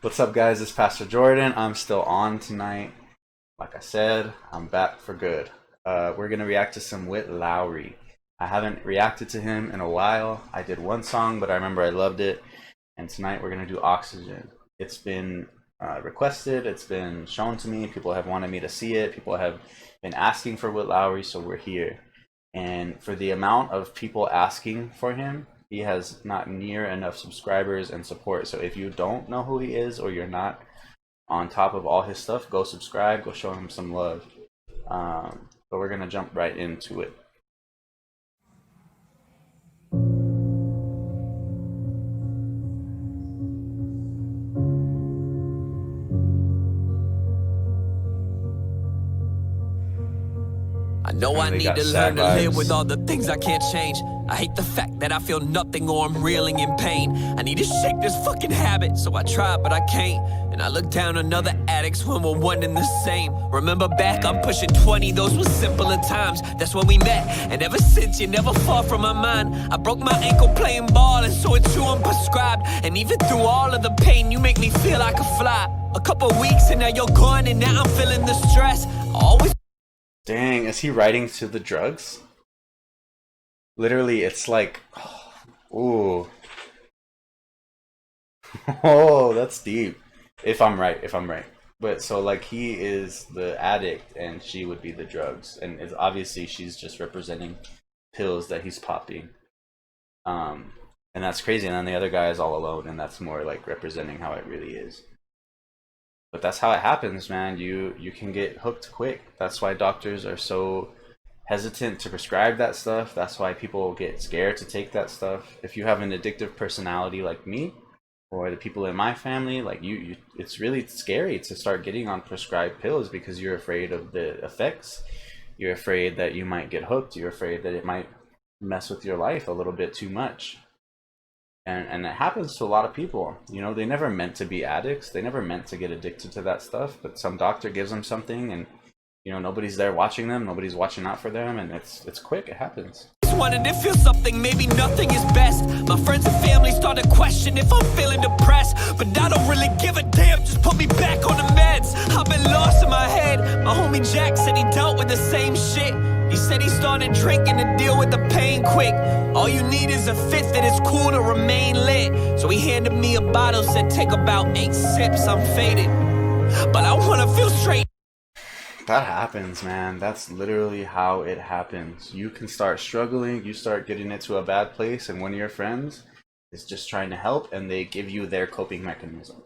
What's up, guys? It's Pastor Jordan. I'm still on tonight. Like I said, I'm back for good. We're gonna react to some Witt Lowry. I haven't reacted to him in a while. I did one song, but I remember I loved it. And tonight we're gonna do Oxygin. It's been requested. It's been shown to me. People have wanted me to see it. People have been asking for Witt Lowry, so we're here. And for the amount of people asking for him, he has not near enough subscribers and support. So if you don't know who he is, or you're not on top of all his stuff, go subscribe, go show him some love. But we're gonna jump right into it. I know I They need got to sad learn to live vibes. with all the things I can't change. I hate the fact that I feel nothing or I'm reeling in pain. I need to shake this fucking habit, so I try but I can't. And I look down on other addicts when we're one and the same. Remember back, I'm pushing 20, those were simpler times. That's when we met, and ever since you're never far from my mind. I broke my ankle playing ball, and so it's you I'm prescribed. And even through all of the pain, you make me feel like a fly. A couple weeks and now you're gone, and now I'm feeling the stress. I always Dang, is he writing to the drugs? Literally, it's like, ooh. Oh, that's deep. If I'm right. But so like he is the addict and she would be the drugs. And it's obviously she's just representing pills that he's popping. And that's crazy. And then the other guy is all alone, and that's more like representing how it really is. But that's how it happens, man. You can get hooked quick. That's why doctors are so hesitant to prescribe that stuff. That's why people get scared to take that stuff. If you have an addictive personality like me, or the people in my family, like you it's really scary to start getting on prescribed pills because you're afraid of the effects. You're afraid that you might get hooked. You're afraid that it might mess with your life a little bit too much. And it happens to a lot of people. You know, they never meant to be addicts. They never meant to get addicted to that stuff, but some doctor gives them something, and you know, nobody's there watching them, nobody's watching out for them, and it's quick. It happens. wanted to feel something, maybe nothing is best. My friends and family started questioning if I'm feeling depressed, but I don't really give a damn, just put me back on the meds. I've been lost in my head. My homie Jack said he dealt with the same shit. He said he started drinking to deal with the pain quick. All you need is a fifth and it's cool to remain lit. So he handed me a bottle, said take about 8 sips, I'm faded, but I wanna feel straight. That happens, man. That's literally how it happens. You can start struggling, you start getting into a bad place, and one of your friends is just trying to help, and they give you their coping mechanism.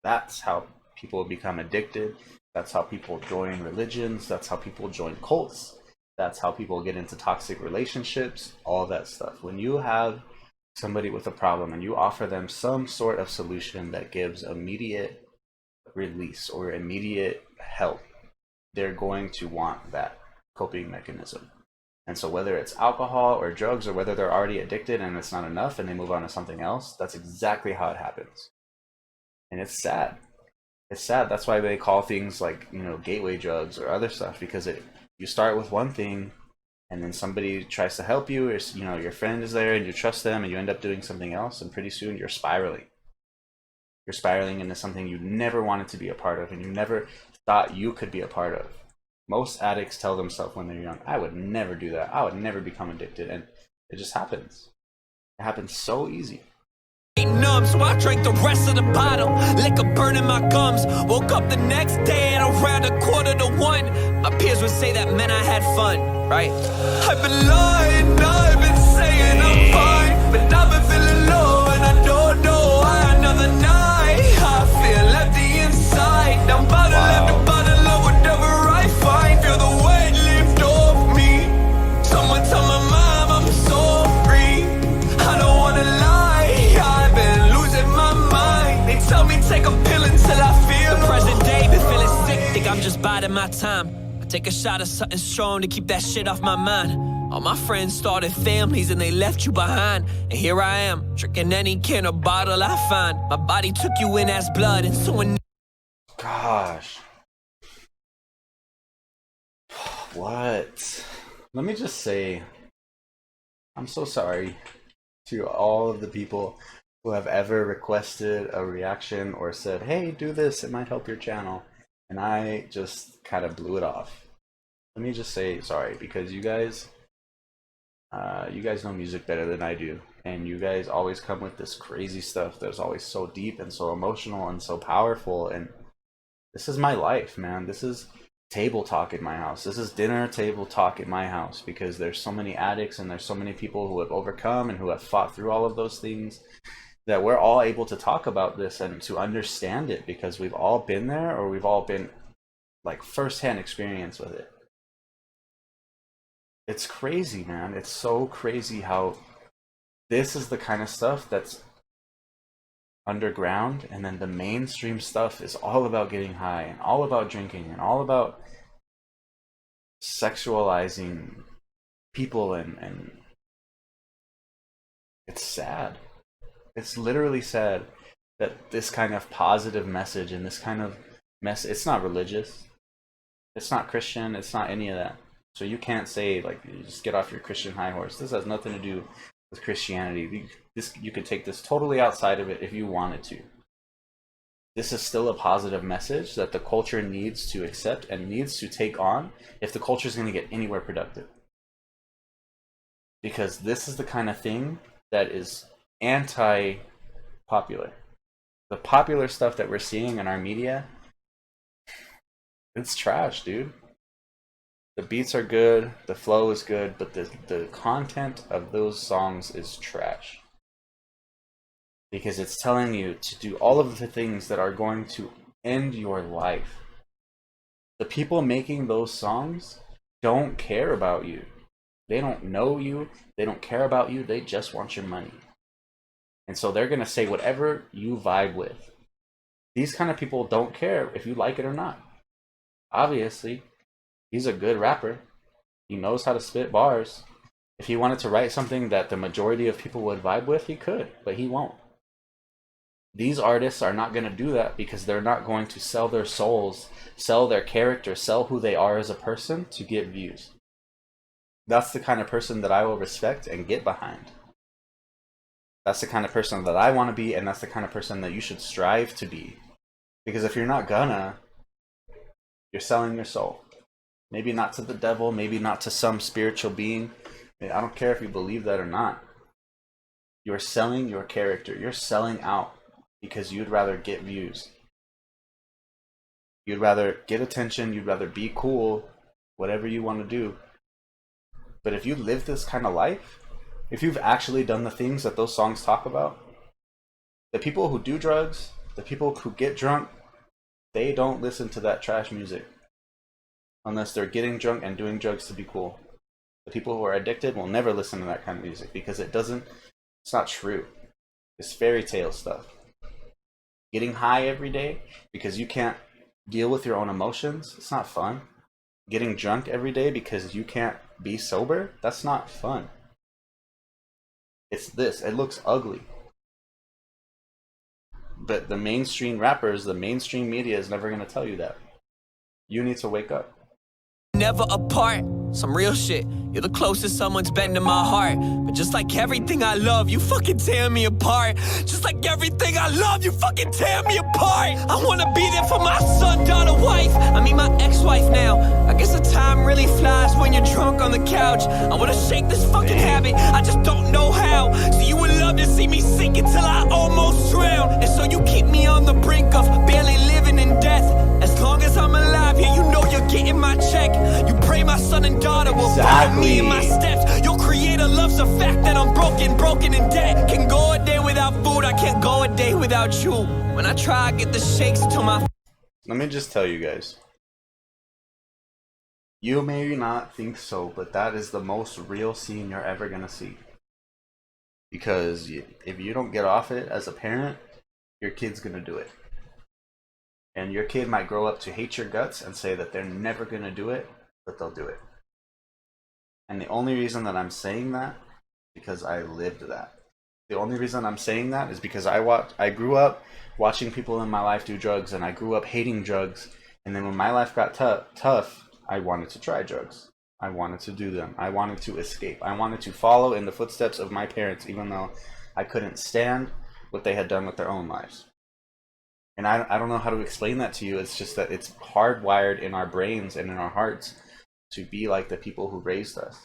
That's how people become addicted. That's how people join religions. That's how people join cults. That's how people get into toxic relationships, all that stuff. When you have somebody with a problem and you offer them some sort of solution that gives immediate release or immediate help, they're going to want that coping mechanism. And so whether it's alcohol or drugs, or whether they're already addicted and it's not enough and they move on to something else, that's exactly how it happens. And it's sad. It's sad. That's why they call things like, you know, gateway drugs or other stuff, because you start with one thing and then somebody tries to help you, or you know, your friend is there and you trust them, and you end up doing something else, and pretty soon you're spiraling. You're spiraling into something you never wanted to be a part of, and you never thought you could be a part of. Most addicts tell themselves when they're young, I would never do that. I would never become addicted. And it just happens. It happens so easy. Numb, so I drank the rest of the bottle. Liquor burning my gums. Woke up the next day at around 1:45. My peers would say that meant I had fun, right? I've been lying, I've been saying I'm fine, but I've been feeling low and I don't know why. Another night, I feel empty inside. I'm bottle after bottle of whatever I find. Feel the weight lift off me. Someone tell my mom I'm sorry. I don't wanna lie, I've been losing my mind. They tell me take a pill until I feel the present day. Been feeling sick, think I'm just biding my time. I take a shot of something strong to keep that shit off my mind. All my friends started families and they left you behind. And here I am, drinking any can or bottle I find. My body took you in as blood, and so when Gosh. What? Let me just say, I'm so sorry to all of the people who have ever requested a reaction or said, hey, do this, it might help your channel. And I just kind of blew it off. Let me just say sorry, because you guys know music better than I do, and you guys always come with this crazy stuff that's always so deep and so emotional and so powerful. And this is my life, man. This is table talk in my house. This is dinner table talk in my house, because there's so many addicts and there's so many people who have overcome and who have fought through all of those things, that we're all able to talk about this and to understand it, because we've all been there, or we've all been like firsthand experience with it. It's crazy, man. It's so crazy how this is the kind of stuff that's underground, and then the mainstream stuff is all about getting high and all about drinking and all about sexualizing people, and it's sad. It's literally sad that this kind of positive message and this kind of it's not religious, it's not Christian, it's not any of that. So you can't say, like, you just get off your Christian high horse. This has nothing to do with Christianity. You could take this totally outside of it if you wanted to. This is still a positive message that the culture needs to accept and needs to take on if the culture is going to get anywhere productive. Because this is the kind of thing that is anti-popular. The popular stuff that we're seeing in our media, it's trash, dude. The beats are good, the flow is good, but the content of those songs is trash. Because it's telling you to do all of the things that are going to end your life. The people making those songs don't care about you. They don't know you, they don't care about you, they just want your money. And so they're gonna say whatever you vibe with. These kind of people don't care if you like it or not. Obviously, he's a good rapper. He knows how to spit bars. If he wanted to write something that the majority of people would vibe with, he could, but he won't. These artists are not going to do that because they're not going to sell their souls, sell their character, sell who they are as a person to get views. That's the kind of person that I will respect and get behind. That's the kind of person that I want to be, and that's the kind of person that you should strive to be. Because if you're not gonna, you're selling your soul. Maybe not to the devil, maybe not to some spiritual being. I don't care if you believe that or not. You're selling your character. You're selling out because you'd rather get views. You'd rather get attention. You'd rather be cool, whatever you want to do. But if you live this kind of life, if you've actually done the things that those songs talk about, the people who do drugs, the people who get drunk, they don't listen to that trash music. Unless they're getting drunk and doing drugs to be cool. The people who are addicted will never listen to that kind of music because it's not true. It's fairy tale stuff. Getting high every day because you can't deal with your own emotions, it's not fun. Getting drunk every day because you can't be sober, that's not fun. It's this, it looks ugly. But the mainstream rappers, the mainstream media is never going to tell you that. You need to wake up. Never apart, some real shit. You're the closest someone's been to my heart. But just like everything I love, you fucking tear me apart. Just like everything I love, you fucking tear me apart. I wanna be there for my son, daughter, wife. I mean my ex-wife now. I guess the time really flies when you're drunk on the couch. I wanna shake this fucking habit, I just don't know how. So you would love to see me sink until I almost drown. And so you keep me on the brink of barely living in death. As long as I'm alive here, you know you're getting my check. You pray my son and daughter will follow me in my steps. Your creator loves the fact that I'm broken in debt. Can go a day without food, I can't go a day without you. When I try, I get the shakes to my... Let me just tell you guys. You may not think so, but that is the most real scene you're ever gonna see. Because if you don't get off it as a parent, your kid's gonna do it. And your kid might grow up to hate your guts and say that they're never gonna do it, but they'll do it. And the only reason that I'm saying that is because I lived that. The only reason I'm saying that is because I grew up watching people in my life do drugs, and I grew up hating drugs. And then when my life got tough, I wanted to try drugs. I wanted to do them. I wanted to escape. I wanted to follow in the footsteps of my parents, even though I couldn't stand what they had done with their own lives. And I don't know how to explain that to you. It's just that it's hardwired in our brains and in our hearts to be like the people who raised us.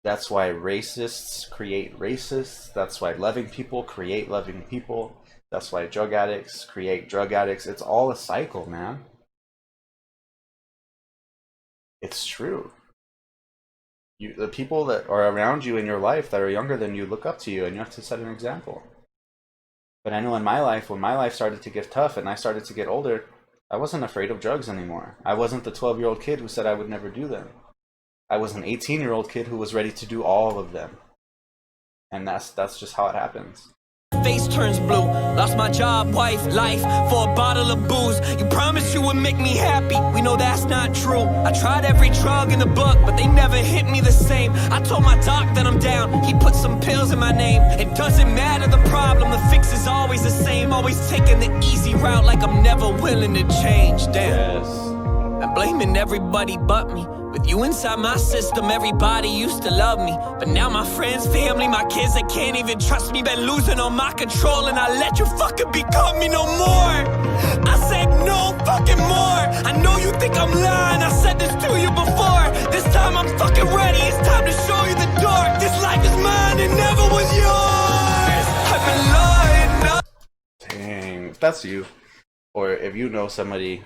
That's why racists create racists. That's why loving people create loving people. That's why drug addicts create drug addicts. It's all a cycle, man. It's true. The people that are around you in your life that are younger than you look up to you, and you have to set an example. But I know in my life, when my life started to get tough and I started to get older, I wasn't afraid of drugs anymore. I wasn't the 12-year-old kid who said I would never do them. I was an 18-year-old kid who was ready to do all of them. And that's just how it happens. Face turns blue. Lost my job, wife, life for a bottle of booze. You promised you would make me happy. We know that's not true. I tried every drug in the book, but they never hit me the same. I told my doc that I'm down. He put some pills in my name. It doesn't matter the problem. The fix is always the same. Always taking the easy route like I'm never willing to change. Damn. Yes. I'm blaming everybody but me. With you inside my system, everybody used to love me. But now my friends, family, my kids, they can't even trust me. Been losing all my control and I let you fucking become me no more. I said no fucking more. I know you think I'm lying, I said this to you before. This time I'm fucking ready, it's time to show you the door. This life is mine, it never was yours. I've been lying. Dang, if that's you, or if you know somebody,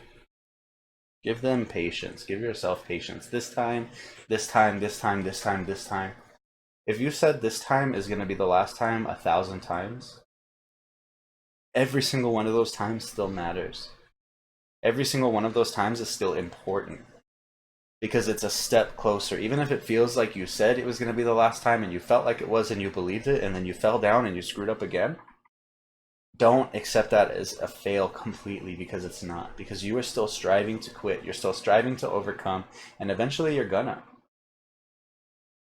give them patience. Give yourself patience. This time, this time, this time, this time, this time. If you said this time is going to be the last time 1,000 times, every single one of those times still matters. Every single one of those times is still important. Because it's a step closer. Even if it feels like you said it was going to be the last time and you felt like it was and you believed it and then you fell down and you screwed up again, don't accept that as a fail completely, because it's not. Because you are still striving to quit. You're still striving to overcome. And eventually you're gonna.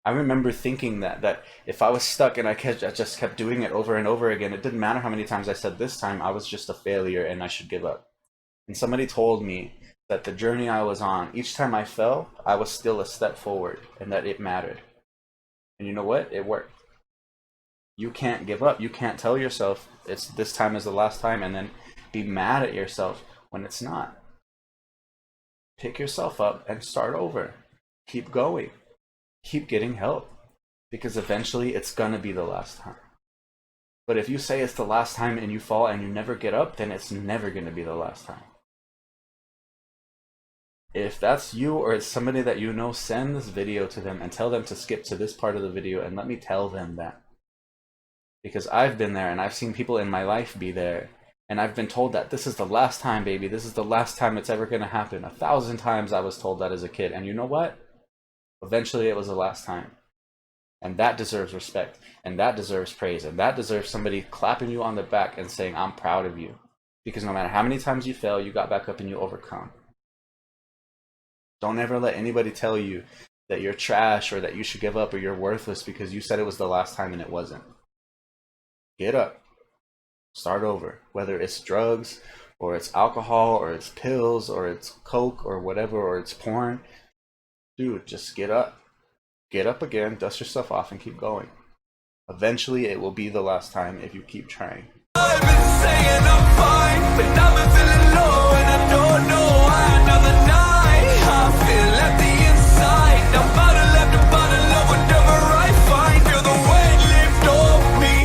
I remember thinking that if I was stuck and I just kept doing it over and over again, it didn't matter how many times I said this time, I was just a failure and I should give up. And somebody told me that the journey I was on, each time I fell, I was still a step forward and that it mattered. And you know what? It worked. You can't give up. You can't tell yourself it's this time is the last time and then be mad at yourself when it's not. Pick yourself up and start over. Keep going. Keep getting help. Because eventually it's gonna be the last time. But if you say it's the last time and you fall and you never get up, then it's never gonna be the last time. If that's you or it's somebody that you know, send this video to them and tell them to skip to this part of the video and let me tell them that. Because I've been there and I've seen people in my life be there. And I've been told that this is the last time, baby. This is the last time it's ever going to happen. 1,000 times I was told that as a kid. And you know what? Eventually it was the last time. And that deserves respect. And that deserves praise. And that deserves somebody clapping you on the back and saying, I'm proud of you. Because no matter how many times you fail, you got back up and you overcome. Don't ever let anybody tell you that you're trash or that you should give up or you're worthless because you said it was the last time and it wasn't. Get up. Start over. Whether it's drugs, or it's alcohol, or it's pills, or it's coke, or whatever, or it's porn. Dude, just get up. Get up again, dust yourself off, and keep going. Eventually, it will be the last time if you keep trying. I've been saying I'm fine, but I've been feeling low, and I don't know why. Another night, I feel empty inside. I'm bottle of whatever I find. Feel the weight lift off me.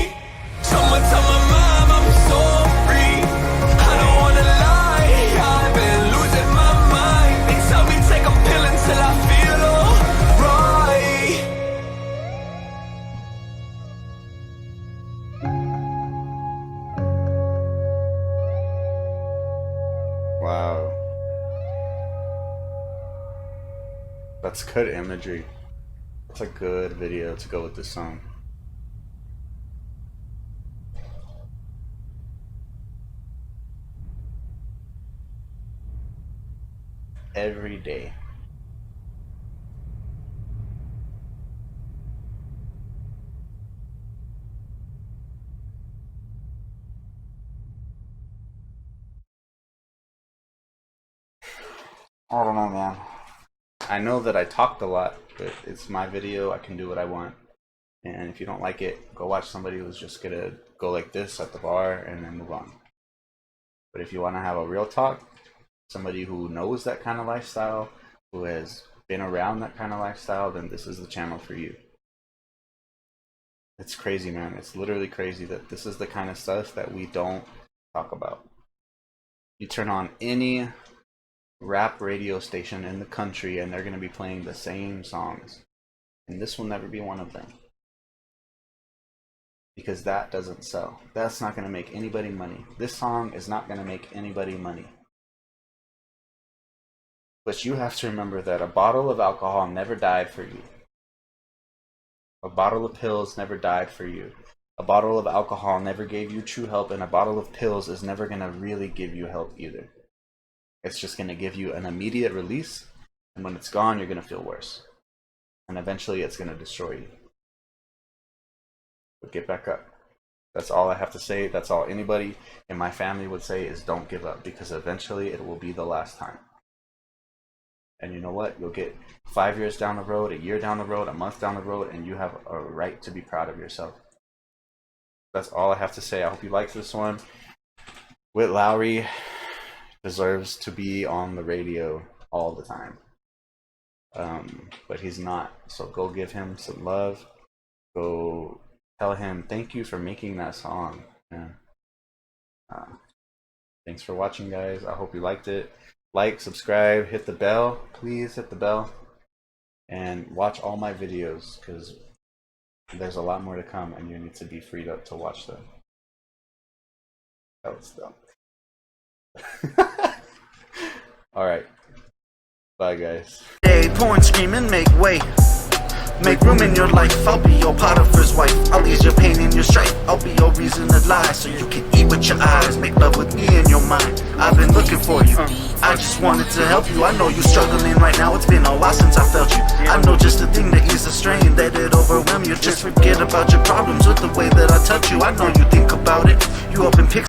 Someone tell my mom I'm sorry. I don't wanna lie, I've been losing my mind. They tell me take a pill until I feel alright. Wow. That's good imagery. That's a good video to go with this song. Every day. I don't know, man. I know that I talked a lot, but it's my video. I can do what I want. And if you don't like it, go watch somebody who's just gonna go like this at the bar and then move on. But if you want to have a real talk, somebody who knows that kind of lifestyle, who has been around that kind of lifestyle, then this is the channel for you. It's crazy, man. It's literally crazy that this is the kind of stuff that we don't talk about. You turn on any rap radio station in the country and they're going to be playing the same songs. And this will never be one of them. Because that doesn't sell. That's not going to make anybody money. This song is not going to make anybody money. But you have to remember that a bottle of alcohol never died for you. A bottle of pills never died for you. A bottle of alcohol never gave you true help, and a bottle of pills is never going to really give you help either. It's just going to give you an immediate release, and when it's gone, you're going to feel worse. And eventually it's going to destroy you. But get back up. That's all I have to say. That's all anybody in my family would say is don't give up, because eventually it will be the last time. And you know what? You'll get 5 years down the road, a year down the road, a month down the road, and you have a right to be proud of yourself. That's all I have to say. I hope you liked this one. Witt Lowry deserves to be on the radio all the time. But he's not. So go give him some love. Go tell him thank you for making that song. Yeah. Thanks for watching, guys. I hope you liked it. Like, subscribe, hit the bell. Please hit the bell. And watch all my videos, because there's a lot more to come and you need to be freed up to watch them. That was dumb. Alright. Bye, guys. Hey, pouring, screaming, make way. Make room in your life. I'll be your Potiphar's wife. I'll ease your pain and your strife. I'll be your reason to lie, so you can eat with your eyes. Make love with me in your mind. I've been looking for you. I just wanted to help you. I know you're struggling right now. It's been a while since I felt you. I know just the thing to ease the strain, that it overwhelm you. Just forget about your problems with the way that I touch you. I know you think about it. You open pics.